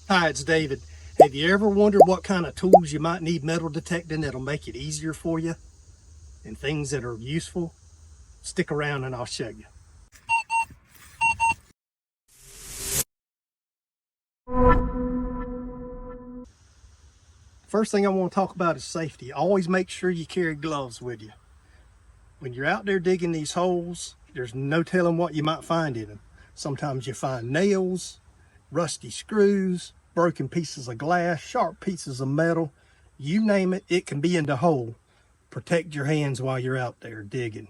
Hi, it's David. Have you ever wondered what kind of tools you might need metal detecting that'll make it easier for you and things that are useful? Stick around and I'll show you. First thing I want to talk about is safety. Always make sure you carry gloves with you. When you're out there digging these holes, there's no telling what you might find in them. Sometimes you find nails, rusty screws, broken pieces of glass, sharp pieces of metal. You name it, it can be in the hole. Protect your hands while you're out there digging.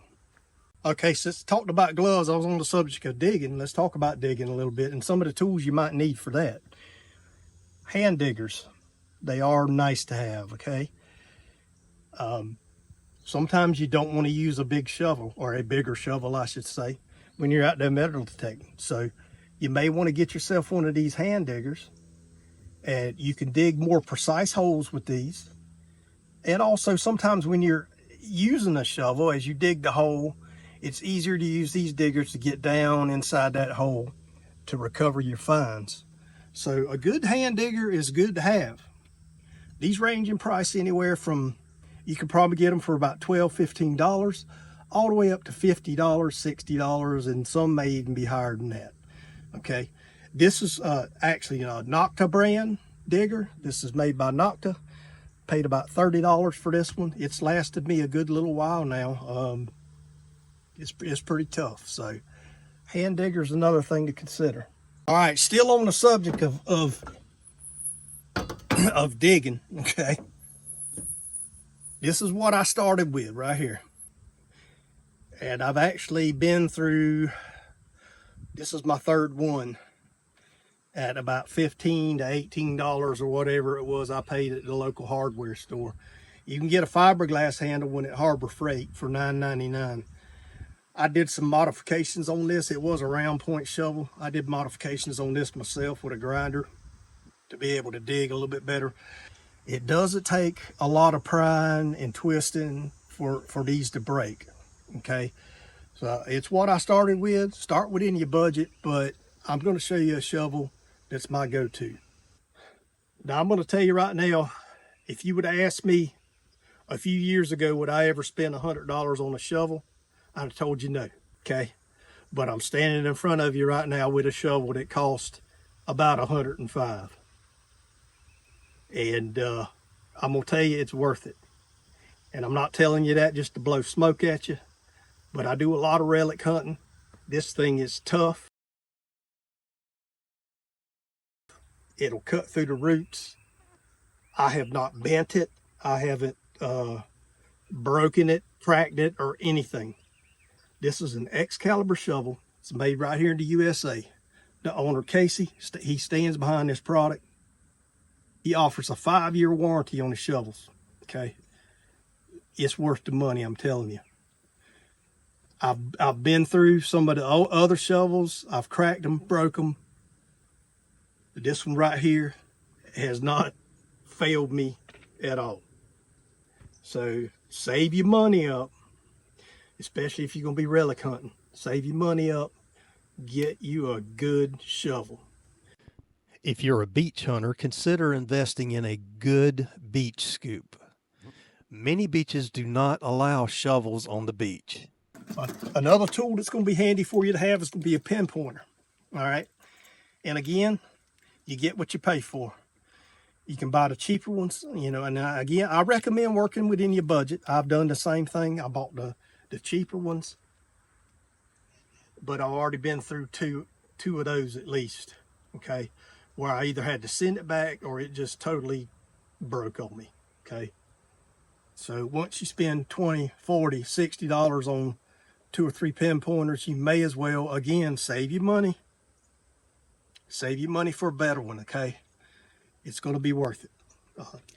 Okay, since talked about gloves, I was on the subject of digging. Let's talk about digging a little bit and some of the tools you might need for that. Hand diggers, they are nice to have, okay? Sometimes you don't want to use a big shovel, or a bigger shovel, I should say, when you're out there metal detecting. So you may want to get yourself one of these hand diggers, and you can dig more precise holes with these. And also sometimes when you're using a shovel, as you dig the hole, it's easier to use these diggers to get down inside that hole to recover your finds. So a good hand digger is good to have. These range in price anywhere from, you can probably get them for about $12, $15, all the way up to $50, $60, and some may even be higher than that. Okay, this is actually a Nocta brand digger. This is made by Nocta. Paid about $30 for this one. It's lasted me a good little while now. It's pretty tough. So hand digger is another thing to consider. All right, still on the subject of digging, okay? This is what I started with right here. And I've actually been through, this is my third one, at about $15 to $18 or whatever it was I paid at the local hardware store. You can get a fiberglass handle one at Harbor Freight for $9.99. I did some modifications on this. It was a round point shovel. I did modifications on this myself with a grinder to be able to dig a little bit better. It doesn't take a lot of prying and twisting for these to break, okay? So it's what I started with. Start within your budget, but I'm going to show you a shovel that's my go-to. Now I'm going to tell you right now, if you would have asked me a few years ago, would I ever spend $100 on a shovel? I'd have told you no, okay? But I'm standing in front of you right now with a shovel that cost about $105. And I'm gonna tell you it's worth it. And I'm not telling you that just to blow smoke at you, but I do a lot of relic hunting. This thing is tough. It'll cut through the roots. I have not bent it. I haven't broken it, cracked it, or anything. This is an Excalibur shovel. It's made right here in the USA. The owner, Casey, he stands behind this product. He offers a 5-year warranty on his shovels, okay? It's worth the money, I'm telling you. I've been through some of the other shovels. I've cracked them, broke them. This one right here has not failed me at all. So save your money up, especially if you're gonna be relic hunting. Save your money up, get you a good shovel. If you're a beach hunter, consider investing in a good beach scoop. Many beaches do not allow shovels on the beach. Another tool that's going to be handy for you to have is going to be a pinpointer. All right. And again, you get what you pay for. You can buy the cheaper ones, you know, and again, I recommend working within your budget. I've done the same thing. I bought the cheaper ones, but I've already been through two of those at least, okay, where I either had to send it back or it just totally broke on me, okay? So once you spend $20, $40, $60 on 2 or 3 pinpointers, you may as well, again, save your money. Save your money for a better one, okay? It's going to be worth it.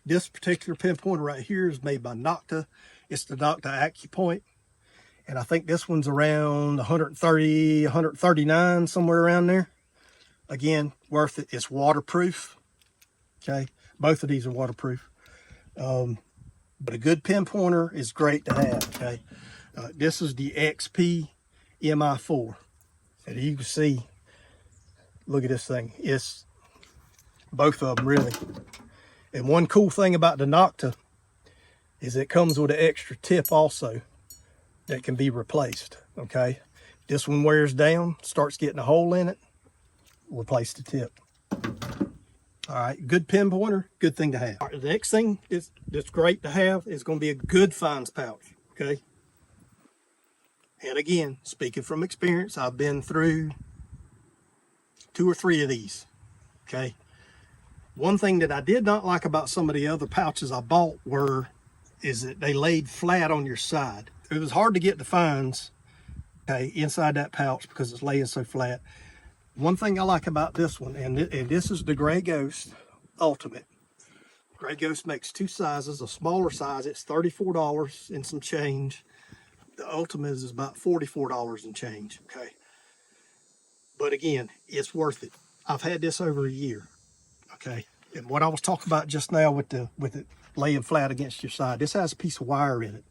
This particular pinpointer right here is made by Nocta. It's the Nocta AccuPoint. And I think this one's around 130, 139, somewhere around there. Again, worth it. It's waterproof, okay? Both of these are waterproof. But a good pinpointer is great to have, okay? This is the XP MI4. And you can see, look at this thing. both of them really. And one cool thing about the Nocta is it comes with an extra tip also that can be replaced, okay? This one wears down, starts getting a hole in it, replace the tip. All right, good pinpointer, good thing to have. All right, the next thing that's great to have is going to be a good fines pouch, okay? And again, speaking from experience, I've been through 2 or 3 of these, okay? One thing that I did not like about some of the other pouches I bought is that they laid flat on your side. It was hard to get the fines, okay, inside that pouch because it's laying so flat. One thing I like about this one, and this is the Gray Ghost Ultimate. Gray Ghost makes 2 sizes. A smaller size, it's $34 and some change. The Ultimate is about $44 and change, okay? But again, it's worth it. I've had this over a year. Okay, and what I was talking about just now with it laying flat against your side, this has a piece of wire in it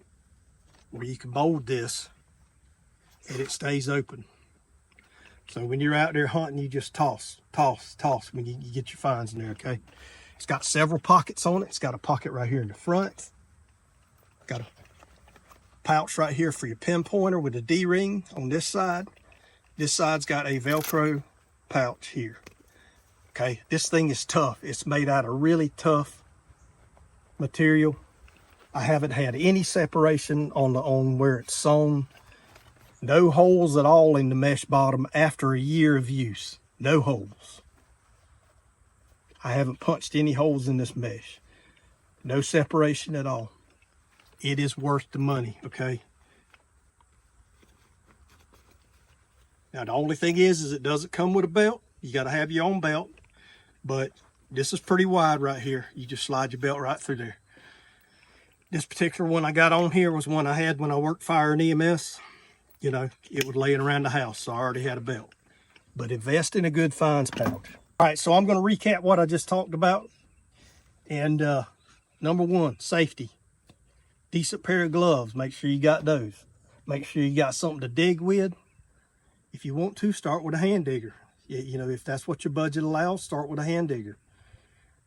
where you can mold this and it stays open. So when you're out there hunting, you just toss when you get your fines in there, okay? It's got several pockets on it. It's got a pocket right here in the front. Got a pouch right here for your pinpointer with a D-ring on this side. This side's got a Velcro pouch here. Okay, this thing is tough. It's made out of really tough material. I haven't had any separation on where it's sewn. No holes at all in the mesh bottom after a year of use. No holes. I haven't punched any holes in this mesh. No separation at all. It is worth the money, okay? Now the only thing is it doesn't come with a belt. You got to have your own belt. But this is pretty wide right here. You just slide your belt right through there. This particular one I got on here was one I had when I worked fire and EMS. You know, it was laying around the house, so I already had a belt. But invest in a good fines pouch. All right, so I'm going to recap what I just talked about. And number 1, safety. Decent pair of gloves. Make sure you got those. Make sure you got something to dig with. If you want to, start with a hand digger. You know, if that's what your budget allows, start with a hand digger.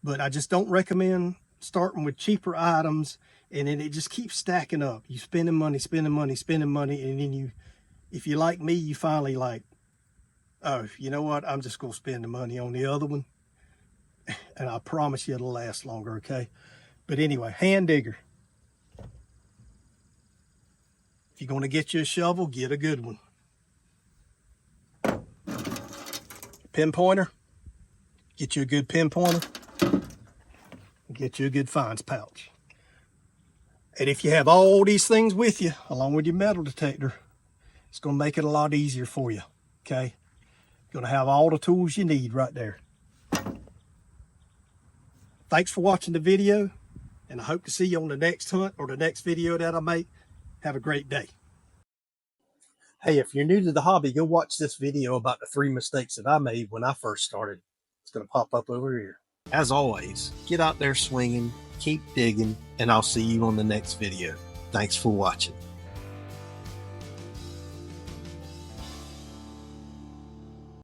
But I just don't recommend starting with cheaper items and then it just keeps stacking up. You spending money, and then if you like me, you finally like, oh, you know what? I'm just gonna spend the money on the other one. And I promise you it'll last longer, okay? But anyway, hand digger. If you're gonna get you a shovel, get a good one. Pinpointer, get you a good pinpointer, get you a good fines pouch. And if you have all these things with you, along with your metal detector, it's going to make it a lot easier for you, okay? You're going to have all the tools you need right there. Thanks for watching the video, and I hope to see you on the next hunt or the next video that I make. Have a great day. Hey, if you're new to the hobby, go watch this video about the 3 mistakes that I made when I first started. It's going to pop up over here. As always, get out there swinging, keep digging, and I'll see you on the next video. Thanks for watching.